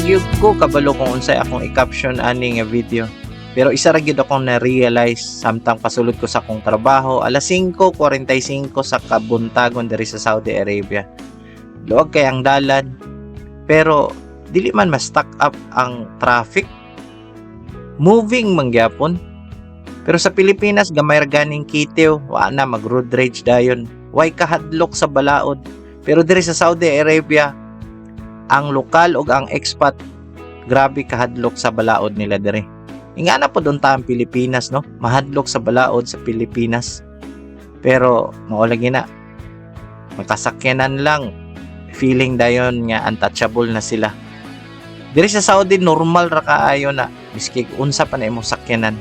gyud ko kabalo kung unsay akong i-caption ani nga video. Pero isa ra gyud akong na-realize samtang pasulod ko sa akong trabaho alas 5:45 sa kabuntagon diri sa Saudi Arabia. Luwag kay ang dalan pero dili man ma-stuck up ang traffic. Moving man gyapon. Pero sa Pilipinas gamay ra ganing kitiw, wa na mag road rage dayon. Way kahadlok sa balaod. Pero diri sa Saudi Arabia ang lokal ug ang expat grabe kahadlok sa balaod nila diri. Ingana po doon ta ang Pilipinas, no? Mahadlok sa balaod sa Pilipinas. Pero mao lagi na makasakyanan lang feeling dayon nga untouchable na sila. Diri sa Saudi normal ra kaayo na miski unsa pa na imong sakyanan.